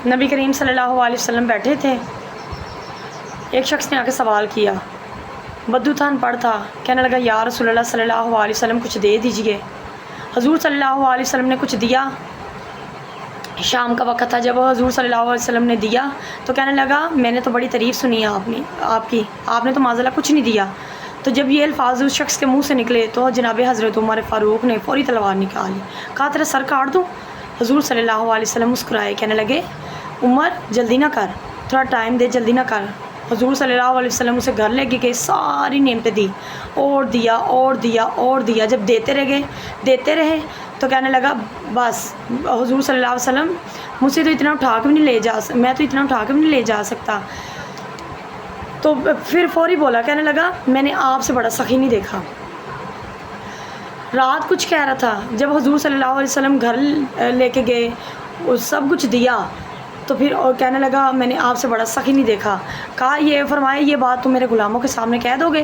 نبی کریم صلی اللہ علیہ وسلم بیٹھے تھے، ایک شخص نے آ کے سوال کیا، بدو تھان پڑھ تھا، کہنے لگا یا رسول اللہ صلی اللہ علیہ وسلم کچھ دے دیجئے۔ حضور صلی اللہ علیہ وسلم نے کچھ دیا۔ شام کا وقت تھا، جب حضور صلی اللہ علیہ وسلم نے دیا تو کہنے لگا میں نے تو بڑی تعریف سنی ہے آپ نے تو معاذ اللہ کچھ نہیں دیا۔ تو جب یہ الفاظ اس شخص کے منہ سے نکلے تو جناب حضرت عمر فاروق نے فوری تلوار نکالی، کہا تیرا سر کاٹ دوں۔ حضور صلی اللہ علیہ وسلم مسکرائے، کہنے لگے عمر جلدی نہ کر، تھوڑا ٹائم دے، جلدی نہ کر۔ حضور صلی اللہ علیہ وسلم اسے گھر لے کے ساری نعمتیں دی، اور دیا اور دیا اور دیا۔ جب دیتے رہے تو کہنے لگا بس حضور صلی اللہ علیہ وسلم مجھ سے تو اتنا اٹھا کے بھی نہیں لے جا سکتا۔ تو پھر فوری بولا، کہنے لگا میں نے آپ سے بڑا سخی نہیں دیکھا۔ رات کچھ کہہ رہا تھا، جب حضور صلی اللہ علیہ وسلم گھر لے کے گئے، سب کچھ دیا، تو پھر کہنے لگا میں نے آپ سے بڑا سخی نہیں دیکھا۔ کہا یہ فرمائے یہ بات تم میرے غلاموں کے سامنے کہہ دو گے؟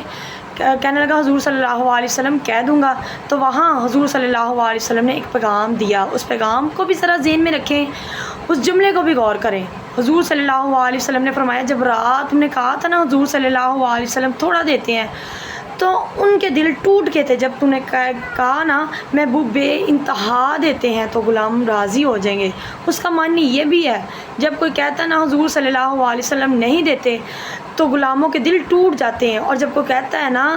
کہنے لگا حضور صلی اللہ علیہ وسلم کہہ دوں گا۔ تو وہاں حضور صلی اللہ علیہ وسلم نے ایک پیغام دیا، اس پیغام کو بھی ذرا ذہن میں رکھیں، اس جملے کو بھی غور کریں۔ حضور صلی اللہ علیہ وسلم نے فرمایا جب رات تم نے کہا تھا نا حضور صلی اللہ علیہ وسلم تھوڑا دیتے ہیں، تو ان کے دل ٹوٹ گئے تھے۔ جب تم نے کہا نا محبوب بے انتہا دیتے ہیں تو غلام راضی ہو جائیں گے، اس کا معنی یہ بھی ہے جب کوئی کہتا ہے نا حضور صلی اللہ علیہ وسلم نہیں دیتے تو غلاموں کے دل ٹوٹ جاتے ہیں، اور جب کوئی کہتا ہے نا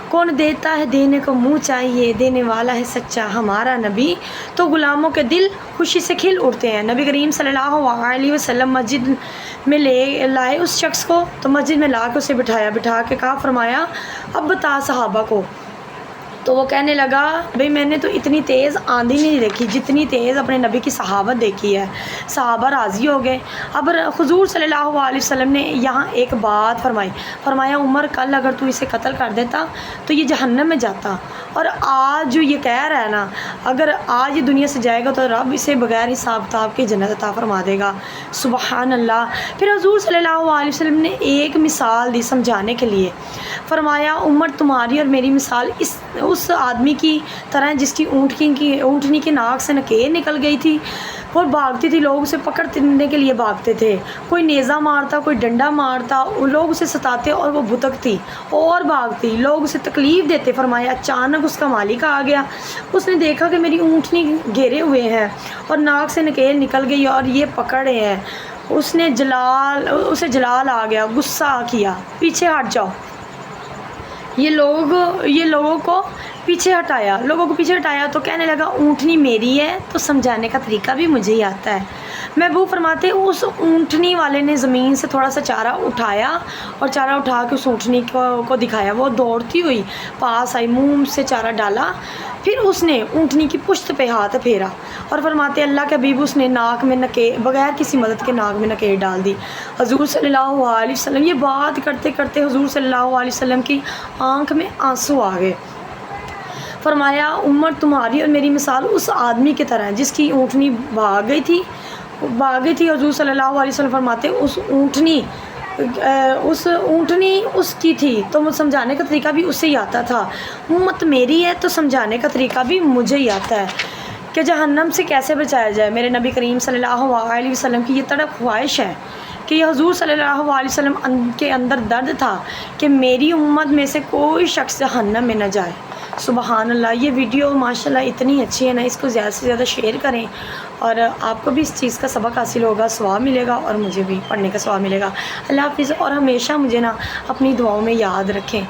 کون دیتا ہے دینے کو منہ چاہیے، دینے والا ہے سچا ہمارا نبی، تو غلاموں کے دل خوشی سے کھل اٹھتے ہیں۔ نبی کریم صلی اللہ علیہ وسلم مسجد میں لائے اس شخص کو، تو مسجد میں لا کے اسے بٹھا کے کہا، فرمایا اب بتا صحابہ کو۔ تو وہ کہنے لگا بھئی میں نے تو اتنی تیز آندھی نہیں دیکھی جتنی تیز اپنے نبی کی صحابت دیکھی ہے۔ صحابہ راضی ہو گئے۔ اب حضور صلی اللہ علیہ وسلم نے یہاں ایک بات فرمایا عمر کل اگر تو اسے قتل کر دیتا تو یہ جہنم میں جاتا، اور آج جو یہ کہہ رہا ہے نا اگر آج یہ دنیا سے جائے گا تو رب اسے بغیر حساب کتاب کے جنت عطا فرما دے گا۔ سبحان اللہ۔ پھر حضور صلی اللہ علیہ وسلم نے ایک مثال دی سمجھانے کے لیے، فرمایا عمر تمہاری اور میری مثال اس آدمی کی طرح جس کی اونٹنی کی ناک سے نکیر نکل گئی تھی، اور بھاگتی تھی، لوگ اسے پکڑنے کے لیے بھاگتے تھے، کوئی نیزہ مارتا کوئی ڈنڈا مارتا، لوگ اسے ستاتے اور وہ بھٹکتی اور بھاگتی، لوگ اسے تکلیف دیتے۔ فرمایا اچانک اس کا مالک آ گیا، اس نے دیکھا کہ میری اونٹنی گھیرے ہوئے ہیں اور ناک سے نکیر نکل گئی اور یہ پکڑ رہے ہیں، اسے جلال آ گیا، غصہ کیا، پیچھے ہٹ جاؤ۔ یہ لوگوں کو پیچھے ہٹایا تو کہنے لگا اونٹنی میری ہے تو سمجھانے کا طریقہ بھی مجھے ہی آتا ہے۔ محبوب فرماتے اس اونٹنی والے نے زمین سے تھوڑا سا چارہ اٹھایا اور چارہ اٹھا کے اس اونٹنی کو دکھایا، وہ دوڑتی ہوئی پاس آئی، منہ سے چارہ ڈالا، پھر اس نے اونٹنی کی پشت پہ ہاتھ پھیرا اور فرماتے اللہ کے حبیب اس نے ناک میں بغیر کسی مدد کے ناک میں نکیر ڈال دی۔ حضور صلی اللہ علیہ وسلم یہ بات کرتے کرتے حضور صلی اللہ علیہ وسلم کی آنکھ میں آنسو آ گئے۔ فرمایا عمر تمہاری اور میری مثال اس آدمی کی طرح جس کی اونٹنی بھاگ گئی تھی۔ حضور صلی اللہ علیہ وسلم فرماتے اس اونٹنی اس کی تھی تو سمجھانے کا طریقہ بھی اسے ہی آتا تھا، امت میری ہے تو سمجھانے کا طریقہ بھی مجھے ہی آتا ہے کہ جہنم سے کیسے بچایا جائے۔ میرے نبی کریم صلی اللہ علیہ وسلم کی یہ تڑپ خواہش ہے کہ یہ حضور صلی اللہ علیہ وسلم کے اندر درد تھا کہ میری امت میں سے کوئی شخص جہنم میں نہ جائے۔ سبحان اللہ۔ یہ ویڈیو ماشاءاللہ اتنی اچھی ہے نا، اس کو زیادہ سے زیادہ شیئر کریں اور آپ کو بھی اس چیز کا سبق حاصل ہوگا، ثواب ملے گا اور مجھے بھی پڑھنے کا ثواب ملے گا۔ اللہ حافظ، اور ہمیشہ مجھے نا اپنی دعاؤں میں یاد رکھیں۔